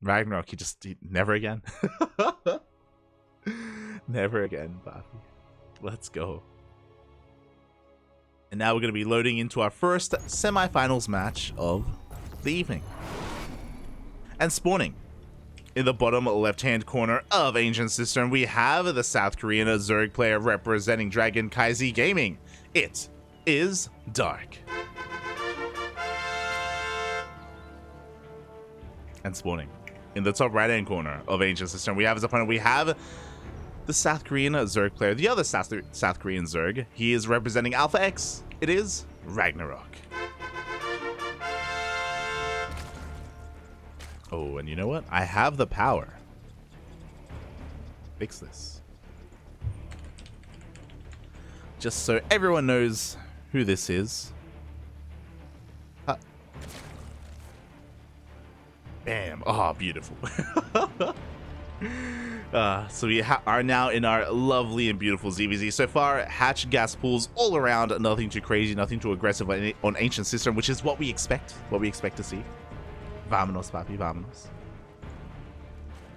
RagnaroK, never again. Never again, Buffy. Let's go. And now we're going to be loading into our first semifinals match of the evening. And spawning in the bottom left-hand corner of Ancient Cistern, we have the South Korean Zerg player representing KranKy Gaming. It is Dark. And spawning in the top right-hand corner of Ancient Cistern, we have his opponent. We have the South Korean Zerg player, the other South Korean Zerg. He is representing Alpha X. It is RagnaroK. Oh, and you know what? I have the power. Fix this. Just so everyone knows who this is. Bam. Oh, beautiful. So we are now in our lovely and beautiful ZvZ. So far, hatch gas pools all around. Nothing too crazy, nothing too aggressive on Ancient Cistern, which is what we expect. What we expect to see. Vámonos, papi, vámonos.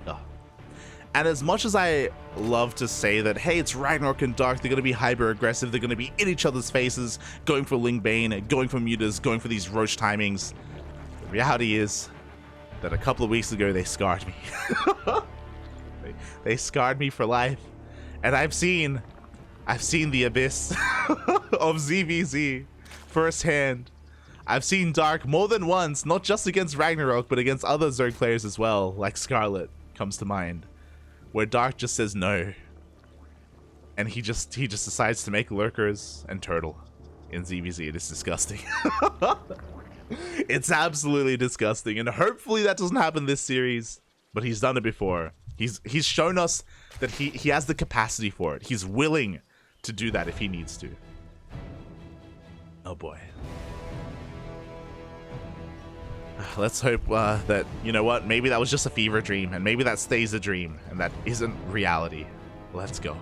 Oh. And as much as I love to say that, hey, it's RagnaroK and Dark, they're going to be hyper-aggressive, they're going to be in each other's faces, going for Ling Bane, going for mutas, going for these roach timings, the reality is that a couple of weeks ago, they scarred me. They scarred me for life. And I've seen the abyss of ZvZ firsthand. I've seen Dark more than once, not just against RagnaroK, but against other Zerg players as well, like Scarlet comes to mind, where Dark just says no. And he just decides to make lurkers and turtle in ZvZ. It is disgusting. It's absolutely disgusting, and hopefully that doesn't happen this series, but he's done it before. He's shown us that he has the capacity for it. He's willing to do that if he needs to. Oh boy. Let's hope that, you know what, maybe that was just a fever dream, and maybe that stays a dream, and that isn't reality. Let's go.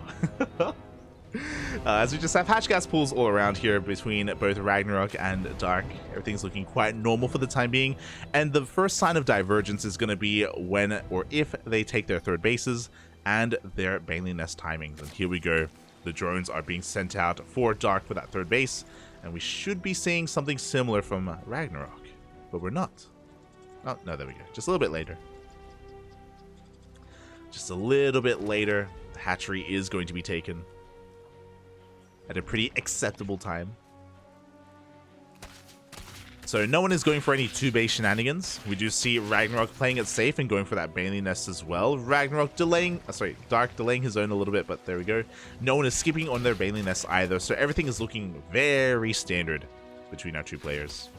As we just have hatch gas pools all around here between both RagnaroK and Dark. Everything's looking quite normal for the time being, and the first sign of divergence is going to be when or if they take their third bases and their Baneling Nest timings. And here we go. The drones are being sent out for Dark for that third base, and we should be seeing something similar from RagnaroK, but we're not. Oh, no, there we go. Just a little bit later. Just a little bit later, the hatchery is going to be taken at a pretty acceptable time. So no one is going for any two-base shenanigans. We do see RagnaroK playing it safe and going for that Baneling Nest as well. RagnaroK delaying, Dark delaying his own a little bit, but there we go. No one is skipping on their Baneling Nest either, so everything is looking very standard between our two players.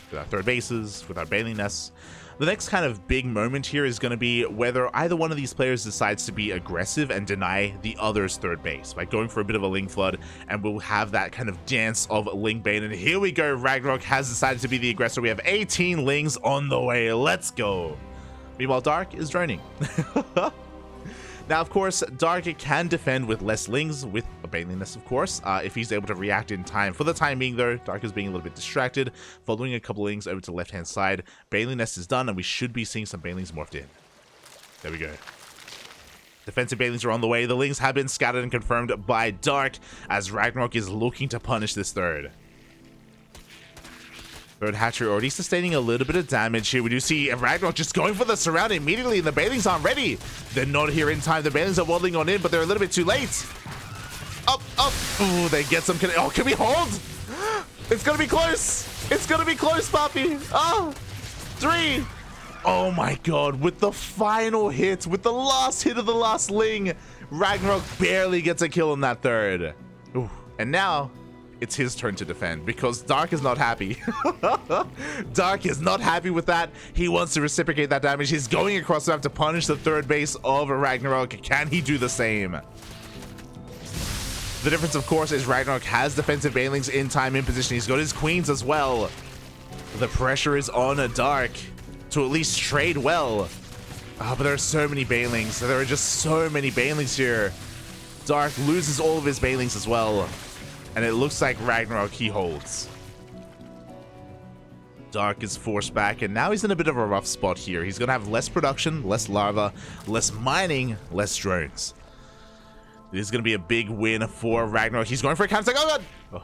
With our third bases, with our Baneling Nests. The next kind of big moment here is going to be whether either one of these players decides to be aggressive and deny the other's third base by going for a bit of a Ling Flood, and we'll have that kind of dance of Ling Bane. And here we go, RagnaroK has decided to be the aggressor. We have 18 Lings on the way. Let's go. Meanwhile, Dark is droning. Now, of course, Dark can defend with less Lings, with a Baneling Nest, of course, if he's able to react in time. For the time being, though, Dark is being a little bit distracted, following a couple Lings over to the left-hand side. Baneling Nest is done, and we should be seeing some Banelings morphed in. There we go. Defensive Banelings are on the way. The Lings have been scattered and confirmed by Dark, as RagnaroK is looking to punish this third. Third hatchery already sustaining a little bit of damage here. We do see RagnaroK just going for the surround immediately, and the Banelings aren't ready. They're not here in time. The Banelings are waddling on in, but they're a little bit too late. Up. Ooh, they get some. Oh, can we hold? It's gonna be close. It's gonna be close, Papi. Oh, 3. Oh my god, with the final hit, with the last hit of the last Ling, RagnaroK barely gets a kill in that third. Ooh, and now it's his turn to defend, because Dark is not happy. Dark is not happy with that. He wants to reciprocate that damage. He's going across the map to punish the third base of RagnaroK. Can he do the same? The difference, of course, is RagnaroK has defensive Banelings in time, in position. He's got his queens as well. The pressure is on a Dark to at least trade well. But there are so many Banelings. There are just so many Banelings here. Dark loses all of his Banelings as well. And it looks like RagnaroK, he holds. Dark is forced back, and now he's in a bit of a rough spot here. He's going to have less production, less lava, less mining, less drones. This is going to be a big win for RagnaroK. He's going for a counterattack. Oh, God! Oh,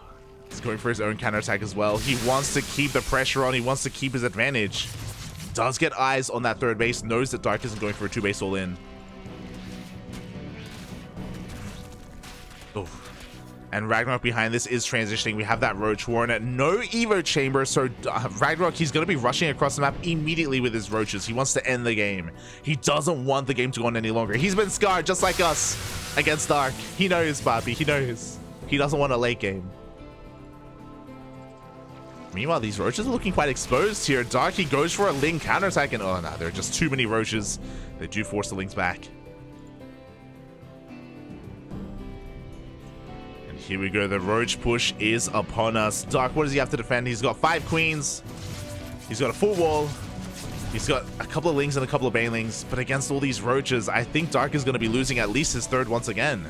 he's going for his own counterattack as well. He wants to keep the pressure on. He wants to keep his advantage. Does get eyes on that third base. Knows that Dark isn't going for a 2-base all-in. Oh. And RagnaroK behind this is transitioning. We have that Roach Warren. No Evo Chamber, so RagnaroK, he's going to be rushing across the map immediately with his Roaches. He wants to end the game. He doesn't want the game to go on any longer. He's been scarred just like us against Dark. He knows, Bobby. He knows. He doesn't want a late game. Meanwhile, these Roaches are looking quite exposed here. Dark, he goes for a Ling counterattack, and oh no, there are just too many Roaches. They do force the Lings back. And here we go. The Roach push is upon us. Dark, what does he have to defend? He's got 5 Queens. He's got a full wall. He's got a couple of Lings and a couple of Banelings. But against all these Roaches, I think Dark is going to be losing at least his third once again.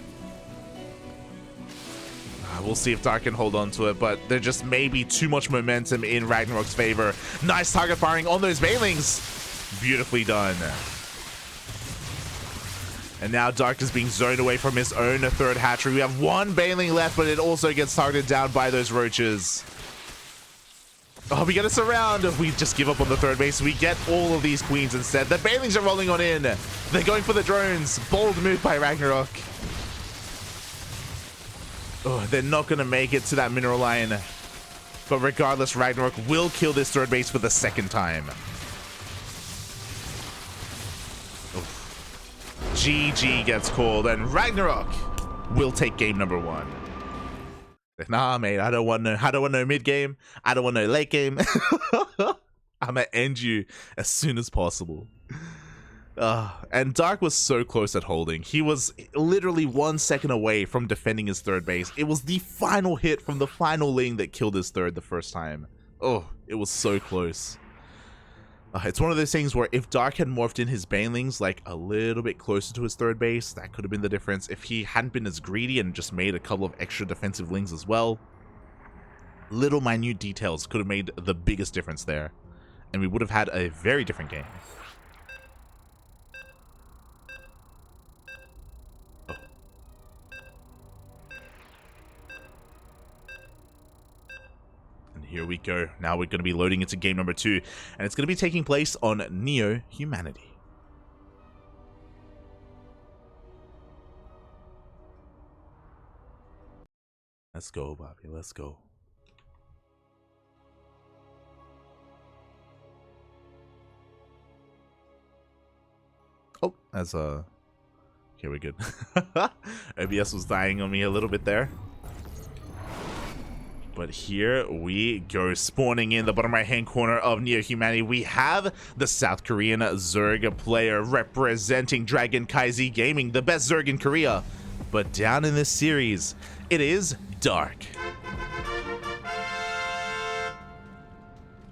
We'll see if Dark can hold on to it, but there just may be too much momentum in RagnaroK's favor. Nice target firing on those Banelings. Beautifully done. And now Dark is being zoned away from his own third hatchery. We have 1 Baneling left, but it also gets targeted down by those Roaches. Oh, we get a surround. We just give up on the third base. We get all of these Queens instead. The Banelings are rolling on in. They're going for the drones. Bold move by RagnaroK. Oh, they're not going to make it to that mineral line. But regardless, RagnaroK will kill this third base for the second time. Oh. GG gets called, and RagnaroK will take game number 1. Nah, mate, I don't want no mid game. I don't want no late game. I'm going to end you as soon as possible. And Dark was so close at holding. He was literally 1 second away from defending his third base. It was the final hit from the final Ling that killed his third the first time. Oh, it was so close. It's one of those things where if Dark had morphed in his Banelings like a little bit closer to his third base, that could have been the difference. If he hadn't been as greedy and just made a couple of extra defensive Lings as well, little minute details could have made the biggest difference there. And we would have had a very different game. Here we go. Now we're going to be loading into game number 2, and it's going to be taking place on Neo Humanity. Let's go, Bobby. Let's go. Oh, that's okay, we're good. OBS was dying on me a little bit there. But here we go, spawning in the bottom right-hand corner of Neo Humanity. We have the South Korean Zerg player representing Dragon KZ Gaming, the best Zerg in Korea. But down in this series, it is Dark.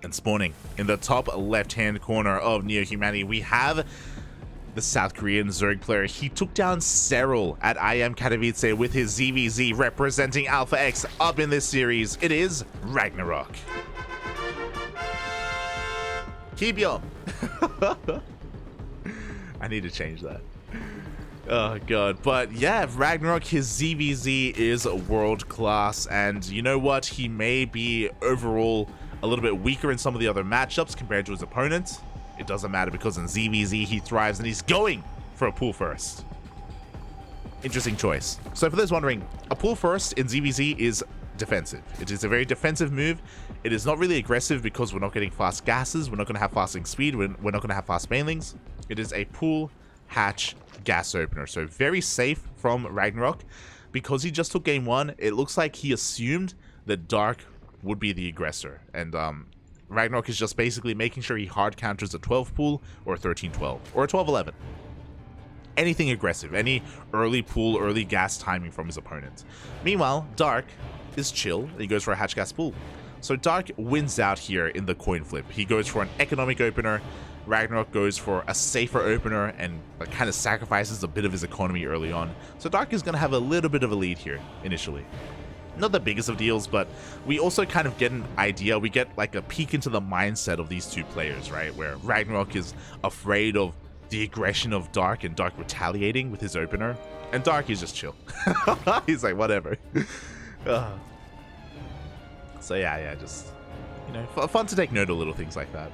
And spawning in the top left-hand corner of Neo Humanity, we have the South Korean Zerg player. He took down Serral at I Am Katowice with his ZvZ, representing Alpha X up in this series. It is RagnaroK. Kibyo. I need to change that. Oh god. But yeah, RagnaroK, his ZvZ is world class, and you know what? He may be overall a little bit weaker in some of the other matchups compared to his opponent. It doesn't matter because in ZvZ he thrives and he's going for a pool first. Interesting choice. So for those wondering, a pool first in ZvZ is defensive. It is a very defensive move. It is not really aggressive because we're not getting fast gases. We're not going to have fasting speed. We're not going to have fast Banelings. It is a pool hatch gas opener. So very safe from RagnaroK. Because he just took game 1, it looks like he assumed that Dark would be the aggressor. And RagnaroK is just basically making sure he hard counters a 12 pool or a 13-12 or a 12-11. Anything aggressive, any early pool, early gas timing from his opponent. Meanwhile, Dark is chill. He goes for a hatch gas pool. So Dark wins out here in the coin flip. He goes for an economic opener. RagnaroK goes for a safer opener and kind of sacrifices a bit of his economy early on. So Dark is going to have a little bit of a lead here initially. not the biggest of deals, but we also kind of get an idea. We get like a peek into the mindset of these two players, right? Where RagnaroK is afraid of the aggression of Dark and Dark retaliating with his opener, and Dark is just chill. He's like, whatever. So yeah, just, you know, fun to take note of little things like that.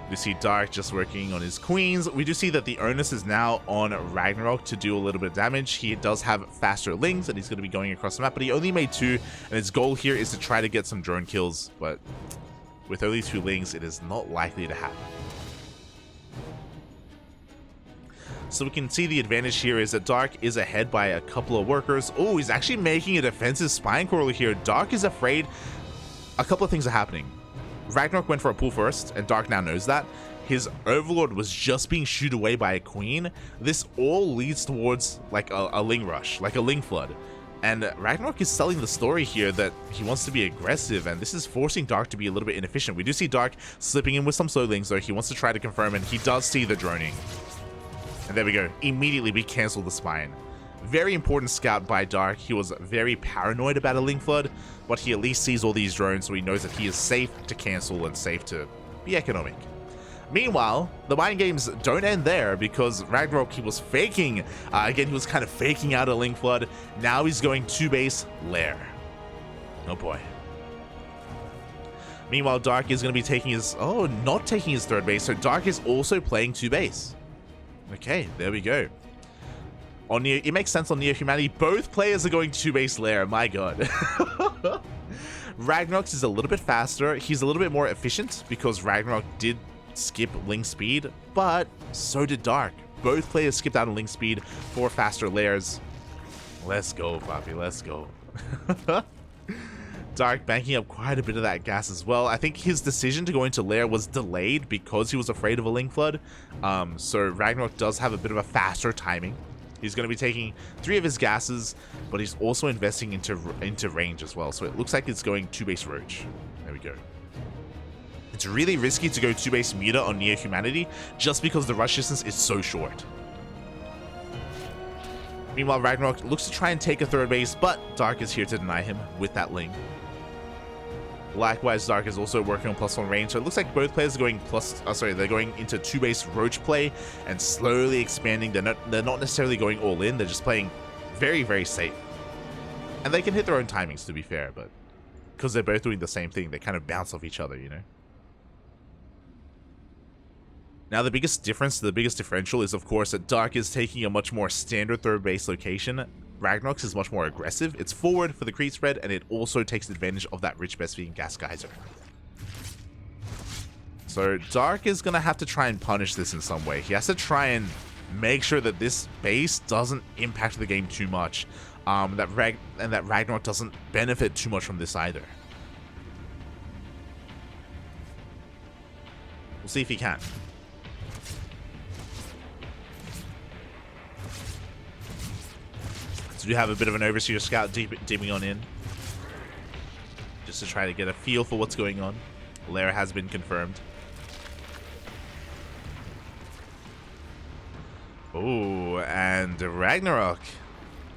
We see Dark just working on his queens. We do see that the onus is now on RagnaroK to do a little bit of damage. He does have faster lings, and he's going to be going across the map, but he only made 2, and his goal here is to try to get some drone kills, but with only 2 lings, it is not likely to happen. So we can see the advantage here is that Dark is ahead by a couple of workers. Oh, he's actually making a defensive spine crawler here. Dark is afraid. A couple of things are happening. RagnaroK went for a pull first, and Dark now knows that. His Overlord was just being shooed away by a Queen. This all leads towards like a Ling rush, like a Ling flood. And RagnaroK is selling the story here that he wants to be aggressive, and this is forcing Dark to be a little bit inefficient. We do see Dark slipping in with some slow lings, though. He wants to try to confirm, and he does see the droning. And there we go. Immediately we cancel the spine. Very important scout by Dark. He was very paranoid about a Ling flood, but he at least sees all these drones, so he knows that he is safe to cancel and safe to be economic. Meanwhile, the mind games don't end there, because RagnaroK, he was faking. Again, he was kind of faking out a Ling flood. Now he's going 2-base lair. Oh boy. Meanwhile, Dark is going to be taking his... Oh, not taking his 3rd base. So Dark is also playing 2-base. Okay, there we go. On Neo, it makes sense on Neo Humanity. Both players are going 2-base lair. My god. RagnaroK is a little bit faster. He's a little bit more efficient because RagnaroK did skip Ling speed, but so did Dark. Both players skipped out on Ling speed for faster lairs. Let's go, Papi. Let's go. Dark banking up quite a bit of that gas as well. I think his decision to go into lair was delayed because he was afraid of a Ling flood. So RagnaroK does have a bit of a faster timing. He's going to be taking 3 of his gases, but he's also investing into range as well. So it looks like it's going 2-base Roach. There we go. It's really risky to go 2-base Muta on Neo Humanity just because the rush distance is so short. Meanwhile, RagnaroK looks to try and take a 3rd base, but Dark is here to deny him with that Ling. Likewise, Dark is also working on +1 range, so it looks like both players are going they're going into 2-base Roach play and slowly expanding. They're not necessarily going all in, they're just playing very, very safe. And they can hit their own timings, to be fair, but because they're both doing the same thing, they kind of bounce off each other, you know? Now, the biggest difference, the biggest differential is, of course, that Dark is taking a much more standard 3rd base location. RagnaroK is much more aggressive. It's forward for the creep spread, and it also takes advantage of that rich Best Fiend gas geyser. So Dark is going to have to try and punish this in some way. He has to try and make sure that this base doesn't impact the game too much, that RagnaroK doesn't benefit too much from this either. We'll see if he can. So we have a bit of an Overseer Scout dipping on in, just to try to get a feel for what's going on. Lair has been confirmed. Oh, and RagnaroK.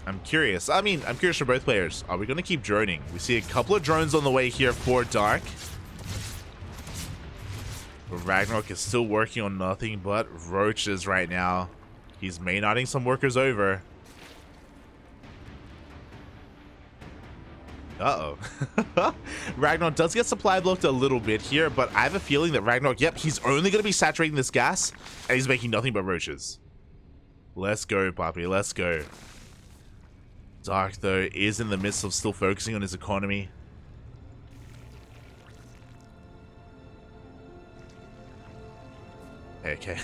I'm curious. I mean, I'm curious for both players. Are we going to keep droning? We see a couple of drones on the way here for Dark. But RagnaroK is still working on nothing but roaches right now. He's mainlining some workers over. Uh-oh. RagnaroK does get supply blocked a little bit here, but I have a feeling that RagnaroK, yep, he's only going to be saturating this gas, and he's making nothing but roaches. Let's go, Papi, let's go. Dark, though, is in the midst of still focusing on his economy. Okay.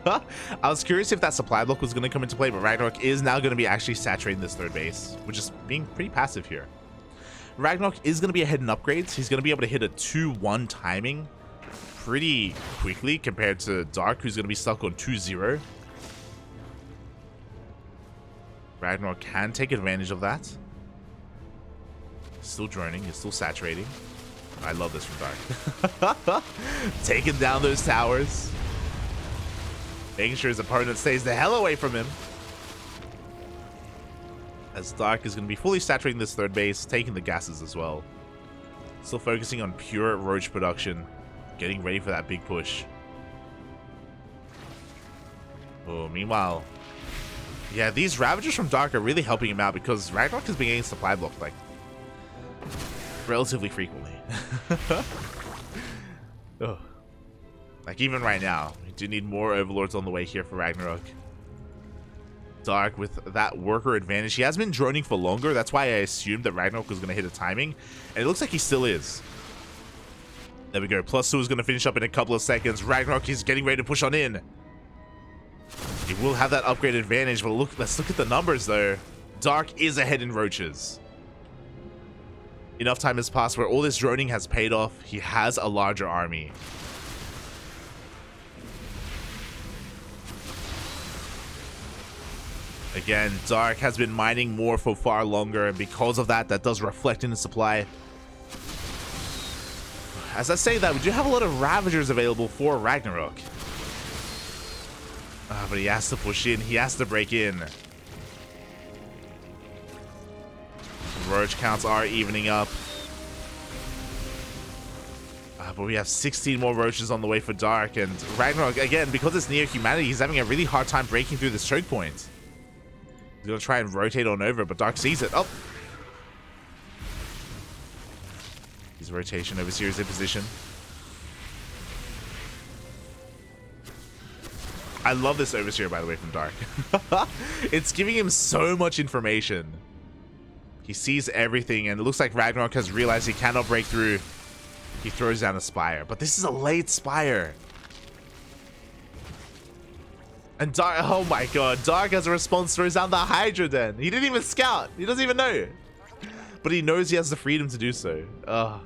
I was curious if that supply block was going to come into play, but RagnaroK is now going to be actually saturating this 3rd base, which is being pretty passive here. RagnaroK is going to be ahead in upgrades. He's going to be able to hit a 2-1 timing pretty quickly compared to Dark, who's going to be stuck on 2-0. RagnaroK can take advantage of that. Still droning. He's still saturating. I love this from Dark. Taking down those towers. Making sure his opponent stays the hell away from him. as Dark is going to be fully saturating this third base, taking the gases as well. Still focusing on pure Roach production, getting ready for that big push. Oh, meanwhile, yeah, these Ravagers from Dark are really helping him out because RagnaroK has been getting supply blocked like relatively frequently. Oh. Like even right now, we do need more Overlords on the way here for RagnaroK. Dark with that worker advantage. He has been droning for longer. That's why I assumed that RagnaroK was going to hit a timing. And it looks like he still is. There we go. +2 is going to finish up in a couple of seconds. RagnaroK is getting ready to push on in. He will have that upgrade advantage, but let's look at the numbers though. Dark is ahead in Roaches. Enough time has passed where all this droning has paid off. He has a larger army. Again, Dark has been mining more for far longer, and because of that, that does reflect in the supply. As I say that, we do have a lot of Ravagers available for RagnaroK. But he has to push in, he has to break in. Roach counts are evening up. But we have 16 more Roaches on the way for Dark, and RagnaroK, again, because it's near humanity, he's having a really hard time breaking through this choke point. He's gonna try and rotate on over, but Dark sees it. Oh! His rotation over series in position. I love this overseer, by the way, from Dark. It's giving him so much information. He sees everything, and it looks like RagnaroK has realized he cannot break through. He throws down a Spire, but this is a late Spire. And Dark, oh my god, Dark as a response throws down the Hydra Den. He didn't even scout. He doesn't even know. But he knows he has the freedom to do so. Ugh.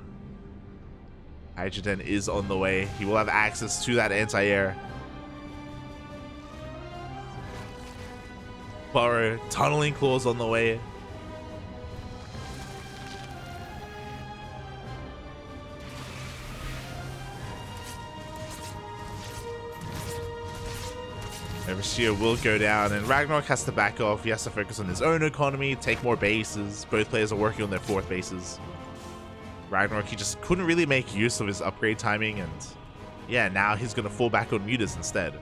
Hydra Den is on the way. He will have access to that anti-air. Burrow, tunneling claws on the way. Overseer will go down, and RagnaroK has to back off. He has to focus on his own economy, take more bases. Both players are working on their 4th bases. RagnaroK, he just couldn't really make use of his upgrade timing, and yeah, now he's going to fall back on Mutas instead.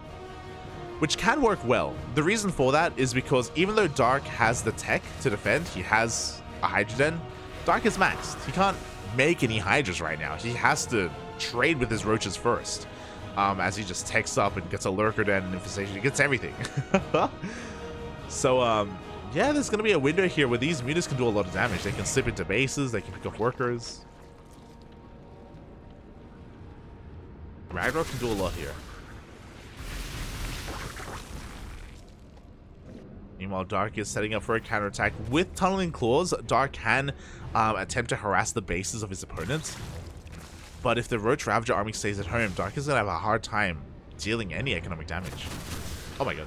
Which can work well. The reason for that is because even though Dark has the tech to defend, he has a Hydra Den, Dark is maxed. He can't make any Hydras right now. He has to trade with his Roaches first. As he just techs up and gets a Lurker Den and Infestation. He gets everything. So, yeah, there's going to be a window here where these Mutas can do a lot of damage. They can slip into bases, they can pick up workers. RagnaroK can do a lot here. Meanwhile, Dark is setting up for a counterattack. With Tunneling Claws, Dark can attempt to harass the bases of his opponents. But if the Roach Ravager army stays at home, Dark is going to have a hard time dealing any economic damage. Oh my god.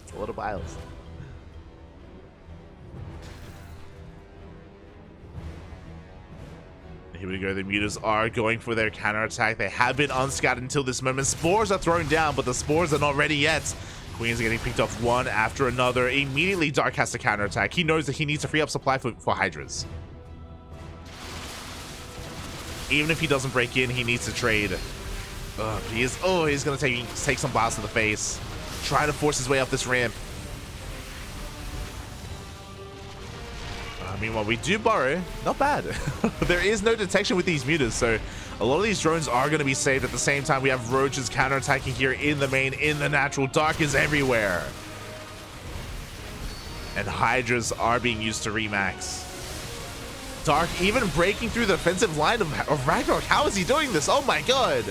It's a lot of biles. Here we go. The Mutas are going for their counterattack. They have been unscouted until this moment. Spores are thrown down, but the Spores are not ready yet. Queens are getting picked off one after another. Immediately, Dark has to counterattack. He knows that he needs to free up supply for Hydras. Even if he doesn't break in, he needs to trade. He's gonna take some blasts to the face. Trying to force his way up this ramp. Meanwhile, we do burrow. Not bad. There is no detection with these Mutas, so a lot of these drones are going to be saved. At the same time, we have Roaches counterattacking here in the main, in the natural. Dark is everywhere. And Hydras are being used to remax. Dark even breaking through the defensive line of RagnaroK. How is he doing this? Oh my god.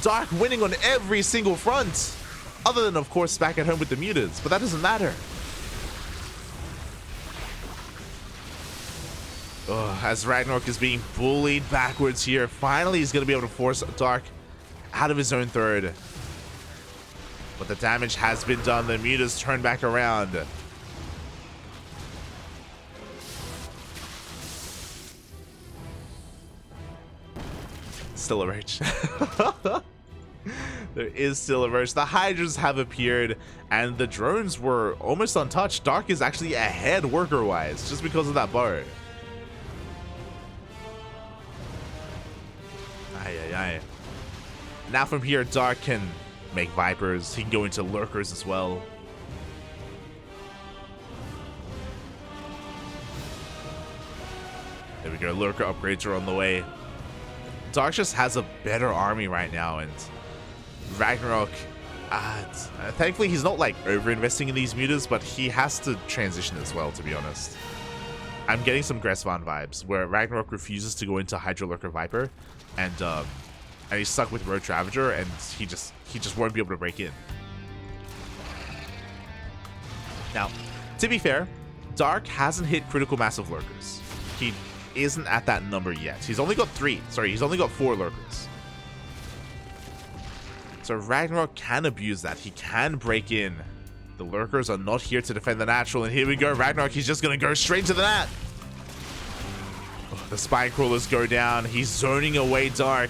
Dark winning on every single front. Other than, of course, back at home with the Mutas. But that doesn't matter. As RagnaroK is being bullied backwards here. Finally, he's going to be able to force Dark out of his own third. But the damage has been done. The Mutas turn back around. Still a Roach. There is still a Roach. The Hydras have appeared, and the drones were almost untouched. Dark is actually ahead worker-wise, just because of that bow. Aye. Now from here, Dark can make Vipers. He can go into Lurkers as well. There we go. Lurker upgrades are on the way. Dark just has a better army right now, and RagnaroK, thankfully he's not like over-investing in these mutas, but he has to transition as well, to be honest. I'm getting some Gressvan vibes, where RagnaroK refuses to go into Hydra Lurker Viper, and he's stuck with Roach Ravager, and he just won't be able to break in. Now, to be fair, Dark hasn't hit critical mass of Lurkers. He isn't at that number yet. He's only got 4 Lurkers. So RagnaroK can abuse that. He can break in. The Lurkers are not here to defend the natural, and here we go. RagnaroK, he's just gonna go straight to the nat. Oh, the Spine Crawlers go down. He's zoning away Dark.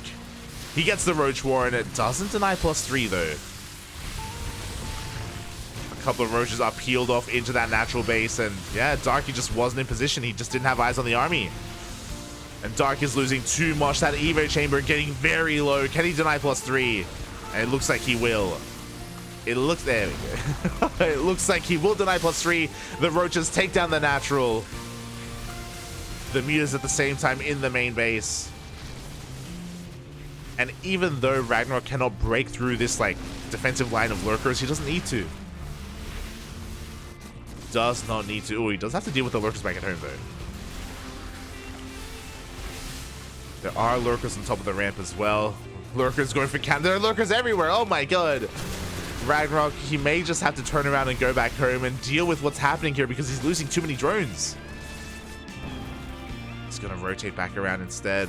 He gets the Roach War, and it doesn't deny +3 though. A couple of Roaches are peeled off into that natural base, and yeah, Dark, he just wasn't in position. He just didn't have eyes on the army. And Dark is losing too much. That Evo Chamber getting very low. Can he deny +3? And it looks like he will. There we go. It looks like he will deny +3. The Roaches take down the natural. The mutas at the same time in the main base. And even though RagnaroK cannot break through this like defensive line of Lurkers, he doesn't need to. Does not need to. Oh, he does have to deal with the Lurkers back at home though. There are Lurkers on top of the ramp as well. Lurkers going for camp. There are Lurkers everywhere. Oh my god. RagnaroK, he may just have to turn around and go back home and deal with what's happening here because he's losing too many drones. He's gonna rotate back around instead.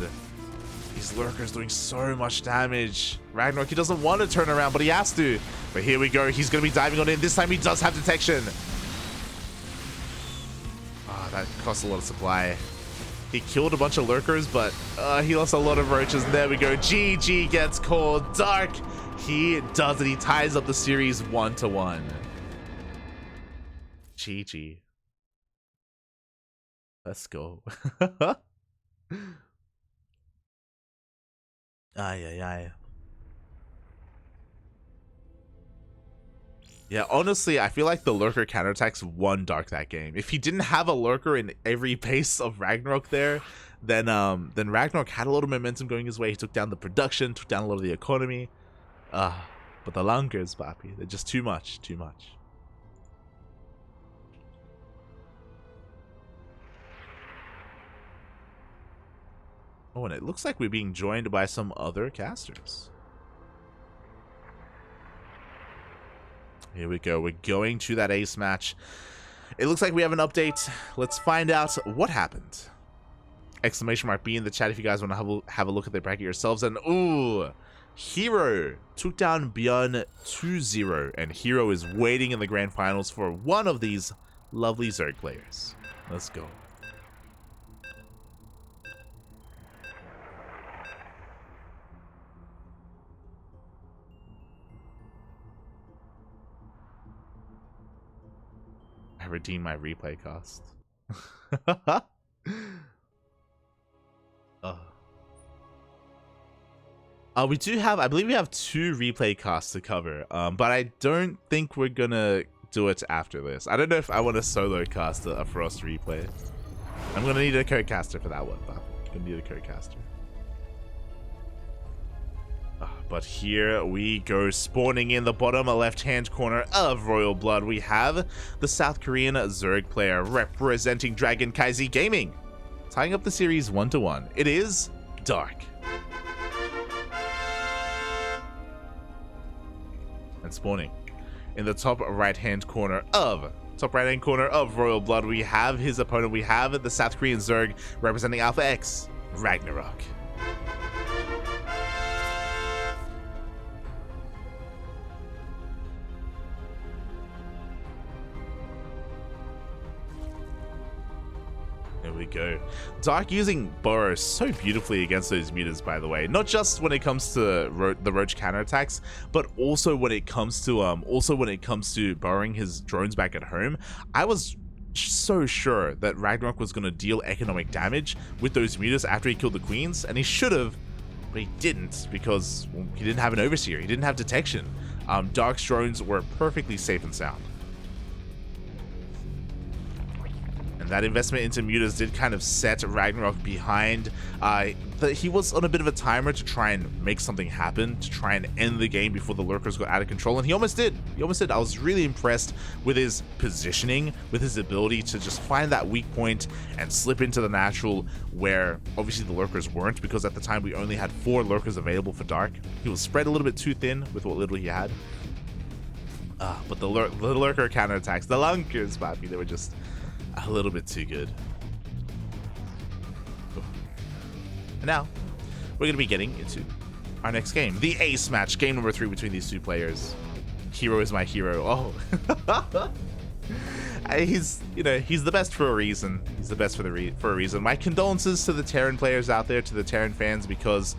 These Lurkers doing so much damage. RagnaroK, he doesn't want to turn around, but he has to. But here we go. He's gonna be diving on in. This time he does have detection. Ah, that costs a lot of supply. He killed a bunch of Lurkers, but he lost a lot of Roaches. And there we go. GG gets called. Dark, he does it. He ties up the series 1-1. GG. Let's go. Aye. Yeah, honestly, I feel like the Lurker counterattacks won Dark that game. If he didn't have a Lurker in every base of RagnaroK there, then RagnaroK had a lot of momentum going his way. He took down the production, took down a lot of the economy. But the Lurkers, papi, they're just too much. Oh, and it looks like we're being joined by some other casters. Here we go. We're going to that ace match. It looks like we have an update. Let's find out what happened. Exclamation mark B in the chat if you guys want to have a look at the bracket yourselves. And ooh, Hero took down Bjorn 2-0. And Hero is waiting in the grand finals for one of these lovely Zerg players. Let's go. I redeem my replay cost. We do have, I believe we have 2 replay costs to cover, but I don't think we're gonna do it after this. I don't know if I want to solo cast a Frost replay. I'm gonna need a co-caster for that one, but I'm gonna need a co-caster. But here we go, spawning in the bottom left-hand corner of Royal Blood. We have the South Korean Zerg player representing KranKy Gaming, tying up the series 1-1. It is Dark. And spawning in the top right-hand corner of Royal Blood, we have his opponent. We have the South Korean Zerg representing Alpha X, RagnaroK. There we we go. Dark using Burrow so beautifully against those mutas, by the way. Not just when it comes to the Roach counterattacks, but also when it comes to burrowing his drones back at home. I was so sure that RagnaroK was going to deal economic damage with those mutas after he killed the queens, and he should have, but he didn't, because he didn't have an overseer. He didn't have detection. Dark's drones were perfectly safe and sound. And that investment into mutas did kind of set RagnaroK behind. He was on a bit of a timer to try and make something happen, to try and end the game before the lurkers got out of control, and he almost did. I was really impressed with his positioning, with his ability to just find that weak point and slip into the natural where obviously the lurkers weren't, because at the time we only had 4 lurkers available for Dark. He was spread a little bit too thin with what little he had. But the lurker counterattacks, the lunkers, Papi, they were just a little bit too good. And now we're going to be getting into our next game, the ace match, game number 3 between these two players. Hero is my hero. Oh, he's the best for a reason. He's the best for a reason. My condolences to the Terran players out there, to the Terran fans, because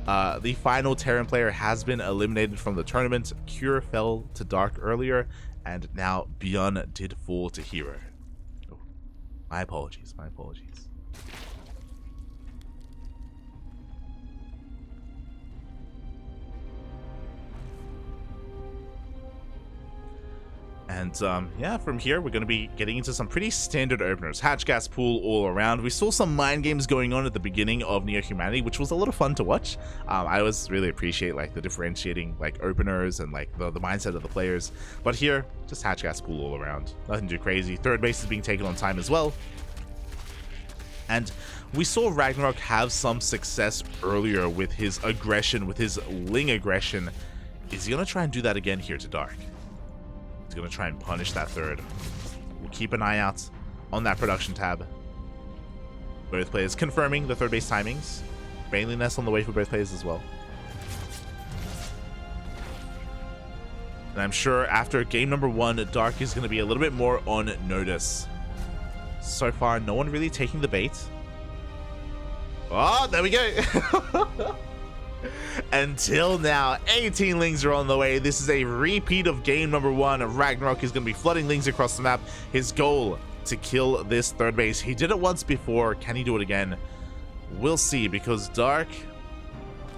the final Terran player has been eliminated from the tournament. Cure fell to Dark earlier, and now Byun did fall to Hero. My apologies, my apologies. And yeah, from here we're going to be getting into some pretty standard openers. Hatch gas pool all around. We saw some mind games going on at the beginning of Neo Humanity, which was a little fun to watch. I always really appreciate like the differentiating like openers and like the mindset of the players. But here, just hatch gas pool all around. Nothing too crazy. Third base is being taken on time as well. And we saw RagnaroK have some success earlier with his aggression, with his Ling aggression. Is he going to try and do that again here to Dark? He's going to try and punish that third. We'll keep an eye out on that production tab. Both players confirming the third base timings. Baneling Nest on the way for both players as well. And I'm sure after game number 1, Dark is going to be a little bit more on notice. So far, no one really taking the bait. Oh, there we go. Until now, 18 Lings are on the way. This is a repeat of game number 1. RagnaroK is going to be flooding Lings across the map. His goal, to kill this third base. He did it once before. Can he do it again? We'll see, because Dark...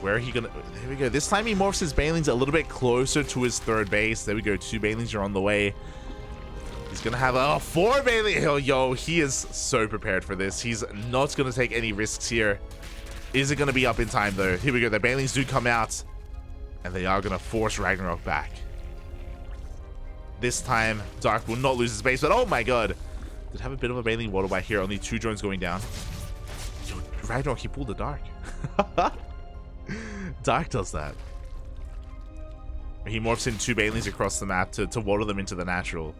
Where are he gonna... There we go. This time he morphs his Banelings a little bit closer to his third base. There we go. 2 Banelings are on the way. He's gonna have a 4 Banelings. Oh, yo, he is so prepared for this. He's not gonna take any risks here. Is it gonna be up in time though? Here we go. The Banelings do come out, and they are gonna force RagnaroK back. This time, Dark will not lose his base, but oh my god. Did have a bit of a Baneling water by here. Only 2 drones going down. Yo, RagnaroK, he pulled the Dark. Dark does that. He morphs in 2 Banelings across the map to water them into the natural.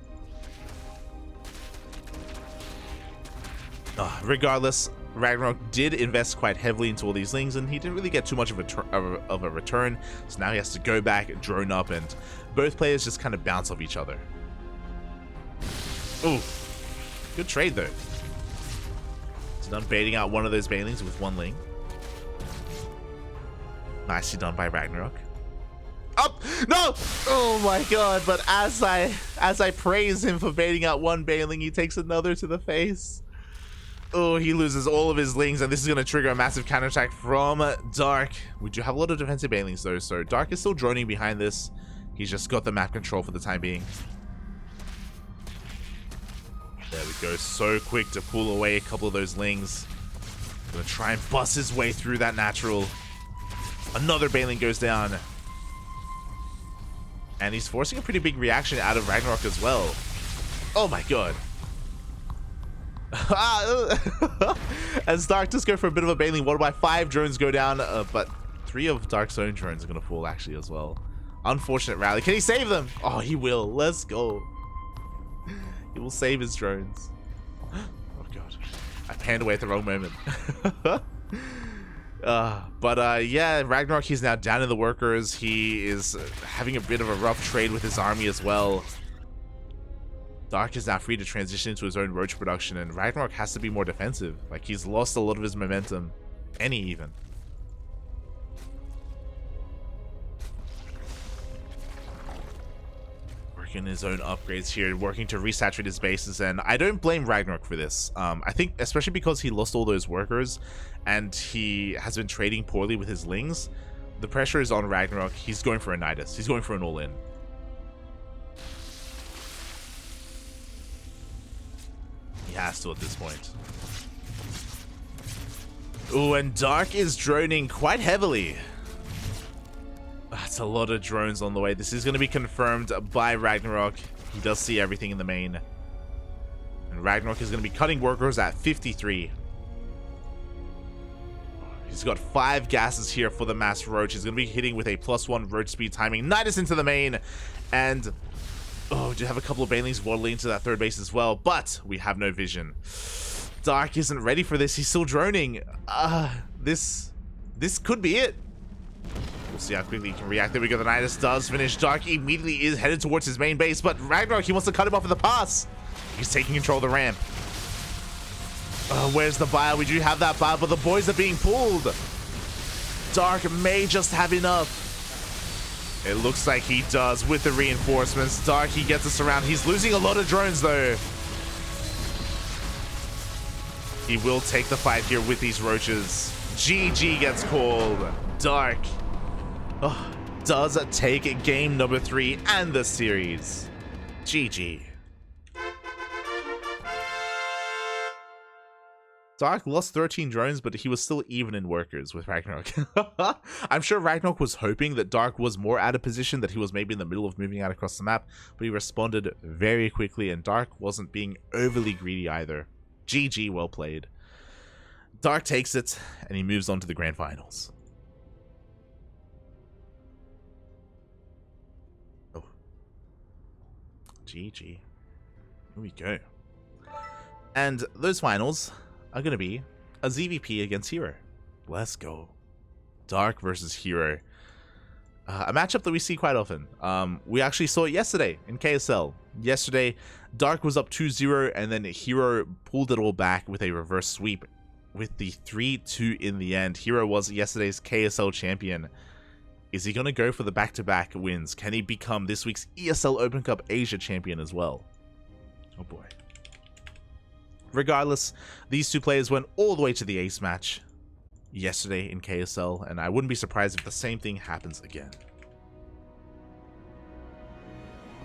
Regardless, RagnaroK did invest quite heavily into all these Lings, and he didn't really get too much of a return. So now he has to go back, drone up, and both players just kind of bounce off each other. Ooh, good trade though. He's done baiting out one of those Banelings with 1 Ling. Nicely done by RagnaroK. Up! No! Oh my god, but as I praise him for baiting out 1 Baneling, he takes another to the face. Oh, he loses all of his Lings, and this is going to trigger a massive counterattack from Dark. We do have a lot of defensive Banelings though, so Dark is still droning behind this. He's just got the map control for the time being. There we go, so quick to pull away a couple of those Lings. Gonna try and bust his way through that natural. Another Baneling goes down. And he's forcing a pretty big reaction out of RagnaroK as well. Oh my god. As Dark just go for a bit of a Baneling water by 5 drones go down, but 3 of Dark's own drones are going to fall actually as well. Unfortunate rally. Can he save them? Oh, he will. Let's go. He will save his drones. Oh god. I panned away at the wrong moment. Yeah, RagnaroK, he's now down in the workers. He is having a bit of a rough trade with his army as well. Dark is now free to transition into his own roach production, and RagnaroK has to be more defensive. Like, he's lost a lot of his momentum. Any even. Working his own upgrades here, working to resaturate his bases, and I don't blame RagnaroK for this. I think especially because he lost all those workers, and he has been trading poorly with his Lings. The pressure is on RagnaroK. He's going for a Nidus. He's going for an all-in. He has to at this point. Ooh, and Dark is droning quite heavily. That's a lot of drones on the way. This is going to be confirmed by RagnaroK. He does see everything in the main. And RagnaroK is going to be cutting workers at 53. He's got 5 gases here for the Mass Roach. He's going to be hitting with a +1 roach speed timing. Nidus into the main. And oh, do have a couple of Banelings waddling into that third base as well. But we have no vision. Dark isn't ready for this. He's still droning. This could be it. We'll see how quickly he can react. There we go. The Nidus does finish. Dark immediately is headed towards his main base, but RagnaroK, he wants to cut him off in the pass. He's taking control of the ramp. Where's the buyer? We do have that buyer, but the boys are being pulled. Dark may just have enough. It looks like he does with the reinforcements. Dark, he gets us around. He's losing a lot of drones, though. He will take the fight here with these roaches. GG gets called. Dark does take game number 3 and the series. GG. Dark lost 13 drones, but he was still even in workers with RagnaroK. I'm sure RagnaroK was hoping that Dark was more out of position, that he was maybe in the middle of moving out across the map, but he responded very quickly, and Dark wasn't being overly greedy either. GG, well played. Dark takes it, and he moves on to the grand finals. Oh. GG. Here we go. And those finals are going to be a ZvP against Hero. Let's go. Dark versus Hero. A matchup that we see quite often. We actually saw it yesterday in KSL. Yesterday, Dark was up 2-0, and then Hero pulled it all back with a reverse sweep with the 3-2 in the end. Hero was yesterday's KSL champion. Is he going to go for the back-to-back wins? Can he become this week's ESL Open Cup Asia champion as well? Oh boy. Regardless, these two players went all the way to the ace match yesterday in KSL, and I wouldn't be surprised if the same thing happens again.